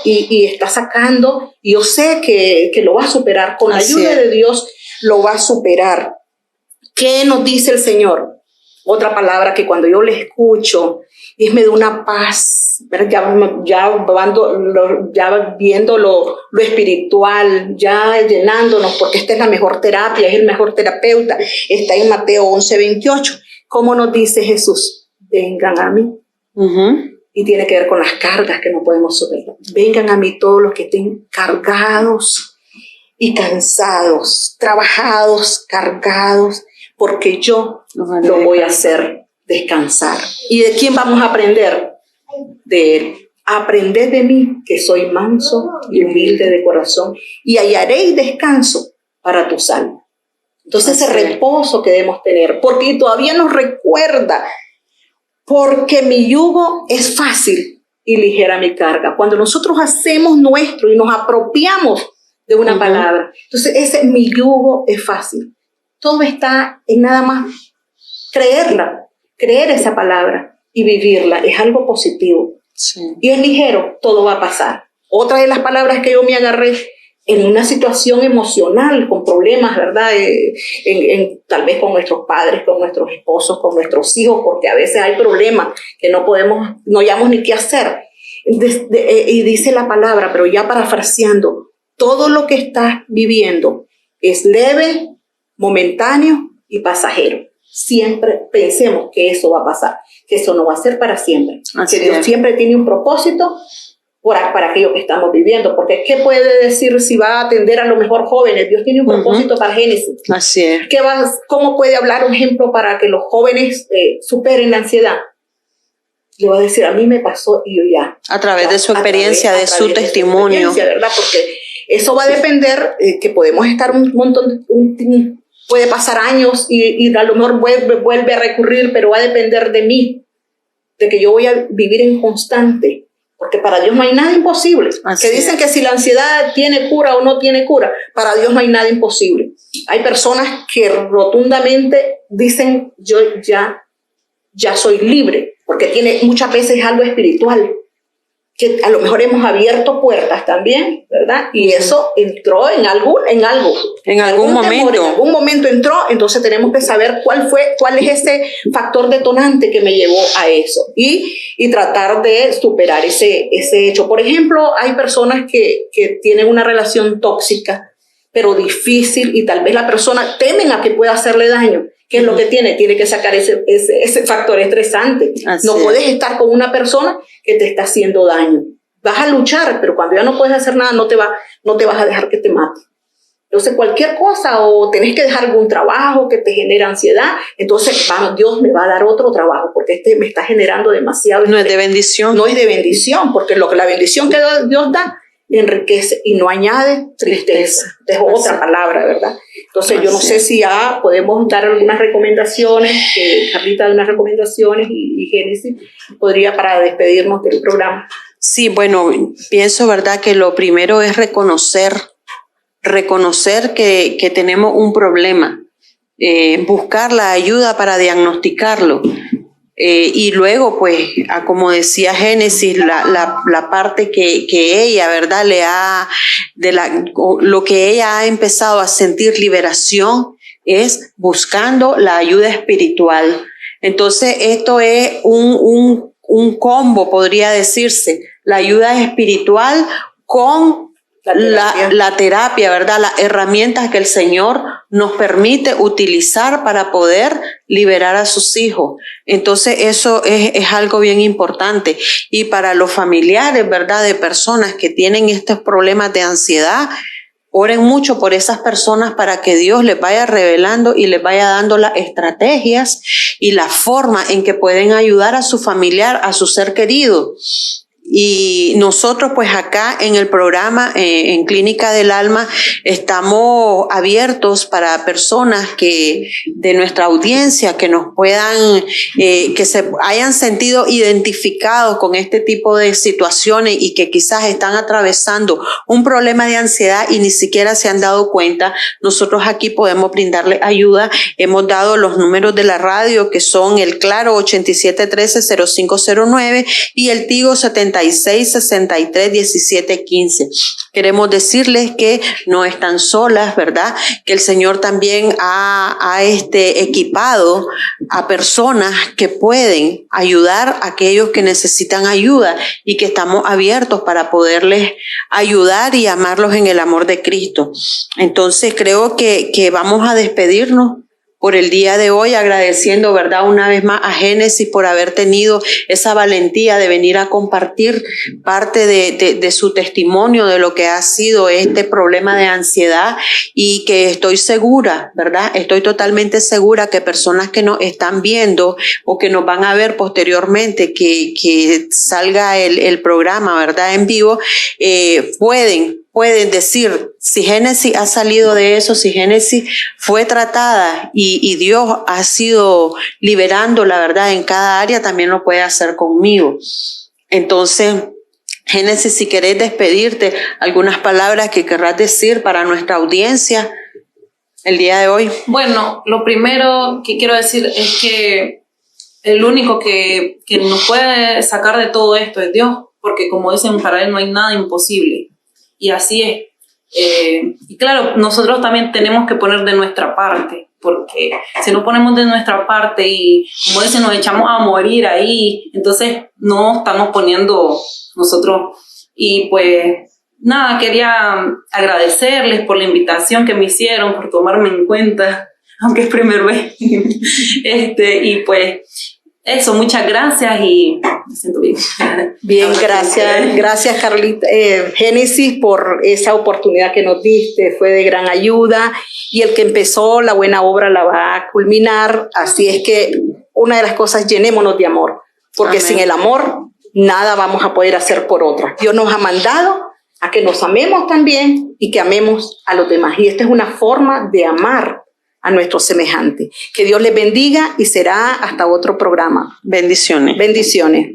y está sacando, y yo sé que lo va a superar. Con la ayuda de Dios lo va a superar. ¿Qué nos dice el Señor? Otra palabra que cuando yo le escucho, me da una paz, ¿verdad? Ya viendo lo espiritual, ya llenándonos, porque esta es la mejor terapia, es el mejor terapeuta. Está en Mateo 11:28. ¿Cómo nos dice Jesús? Vengan a mí. Uh-huh. Y tiene que ver con las cargas que no podemos soportar. Vengan a mí todos los que estén cargados y cansados, trabajados, cargados, porque yo lo voy a hacer descansar. ¿Y de quién vamos a aprender? De Él. Aprended de mí, que soy manso y humilde de corazón, y hallaréis descanso para tu alma. Entonces ese reposo que debemos tener, porque todavía nos recuerda, porque mi yugo es fácil y ligera mi carga. Cuando nosotros hacemos nuestro y nos apropiamos de una palabra, entonces ese mi yugo es fácil. Todo está en nada más creer esa palabra y vivirla. Es algo positivo. Sí. Y es ligero, todo va a pasar. Otra de las palabras que yo me agarré en una situación emocional, con problemas, ¿verdad? Tal vez con nuestros padres, con nuestros esposos, con nuestros hijos, porque a veces hay problemas que no hayamos ni qué hacer. Y dice la palabra, pero ya parafraseando, todo lo que estás viviendo es leve, momentáneo y pasajero. Siempre pensemos que eso va a pasar, que eso no va a ser para siempre, que Dios siempre tiene un propósito para aquello que estamos viviendo, porque ¿qué puede decir si va a atender a lo mejor jóvenes? Dios tiene un propósito para Génesis. Así es. ¿Cómo puede hablar un ejemplo para que los jóvenes superen la ansiedad? Le va a decir, a mí me pasó y yo ya. A través de su experiencia, de su testimonio. ¿Verdad? Porque eso va a depender, que podemos estar puede pasar años y a lo mejor vuelve a recurrir, pero va a depender de mí, de que yo voy a vivir en constante. Porque para Dios no hay nada imposible. Así que dicen que si la ansiedad tiene cura o no tiene cura, para Dios no hay nada imposible. Hay personas que rotundamente dicen, yo ya soy libre, porque muchas veces algo espiritual, que a lo mejor hemos abierto puertas también, ¿verdad? Y eso entró en algún momento entró, entonces tenemos que saber cuál es ese factor detonante que me llevó a eso y tratar de superar ese hecho. Por ejemplo, hay personas que tienen una relación tóxica, pero difícil, y tal vez la persona temen a que pueda hacerle daño. ¿Qué es lo que tiene? Tiene que sacar ese factor estresante. No puedes estar con una persona que te está haciendo daño. Vas a luchar, pero cuando ya no puedes hacer nada, no te vas a dejar que te mate. Entonces, cualquier cosa, o tenés que dejar algún trabajo que te genera ansiedad, entonces, Dios me va a dar otro trabajo, porque me está generando demasiado. No es de bendición. No es de bendición, porque la bendición que Dios da, enriquece y no añade tristeza. Es otra palabra, ¿verdad? Entonces yo no sé si ya podemos dar algunas recomendaciones, Carlita da unas recomendaciones y Génesis podría para despedirnos del programa. Sí, bueno, pienso, ¿verdad?, que lo primero es reconocer que tenemos un problema, buscar la ayuda para diagnosticarlo. Y luego, pues, como decía Génesis, la parte que ella, ¿verdad?, lo que ella ha empezado a sentir liberación es buscando la ayuda espiritual. Entonces, esto es un combo, podría decirse, la ayuda espiritual con la terapia, ¿verdad? Las herramientas que el Señor nos permite utilizar para poder liberar a sus hijos. Entonces eso es algo bien importante. Y para los familiares, ¿verdad?, de personas que tienen estos problemas de ansiedad, oren mucho por esas personas para que Dios les vaya revelando y les vaya dando las estrategias y la forma en que pueden ayudar a su familiar, a su ser querido. Y nosotros, pues acá en el programa, en Clínica del Alma, estamos abiertos para personas de nuestra audiencia que nos puedan, que se hayan sentido identificados con este tipo de situaciones y que quizás están atravesando un problema de ansiedad y ni siquiera se han dado cuenta. Nosotros aquí podemos brindarles ayuda. Hemos dado los números de la radio, que son el Claro 8713-0509 y el Tigo 7663-1715. Queremos decirles que no están solas, ¿verdad? Que el Señor también ha equipado a personas que pueden ayudar a aquellos que necesitan ayuda y que estamos abiertos para poderles ayudar y amarlos en el amor de Cristo. Entonces creo que vamos a despedirnos por el día de hoy, agradeciendo, ¿verdad?, una vez más a Génesis por haber tenido esa valentía de venir a compartir parte de su testimonio de lo que ha sido este problema de ansiedad, y que estoy segura, ¿verdad?, estoy totalmente segura que personas que nos están viendo o que nos van a ver posteriormente, que salga el programa, ¿verdad?, en vivo, pueden decir, si Génesis ha salido de eso, si Génesis fue tratada y Dios ha sido liberando la verdad en cada área, también lo puede hacer conmigo. Entonces, Génesis, si querés despedirte, algunas palabras que querrás decir para nuestra audiencia el día de hoy. Bueno, lo primero que quiero decir es que el único que nos puede sacar de todo esto es Dios, porque como dicen, para Él no hay nada imposible. Y así es. Y claro, nosotros también tenemos que poner de nuestra parte, porque si no ponemos de nuestra parte y, como dicen, nos echamos a morir ahí, entonces no estamos poniendo nosotros. Y pues nada, quería agradecerles por la invitación que me hicieron, por tomarme en cuenta, aunque es primera vez. Y pues eso, muchas gracias y me siento bien. Bien, gracias Carlita, Génesis, por esa oportunidad que nos diste, fue de gran ayuda, y el que empezó la buena obra la va a culminar, así es que una de las cosas, llenémonos de amor, porque Amén. Sin el amor nada vamos a poder hacer por otros. Dios nos ha mandado a que nos amemos también y que amemos a los demás, y esta es una forma de amar a nuestros semejantes. Que Dios les bendiga y será hasta otro programa. Bendiciones. Bendiciones.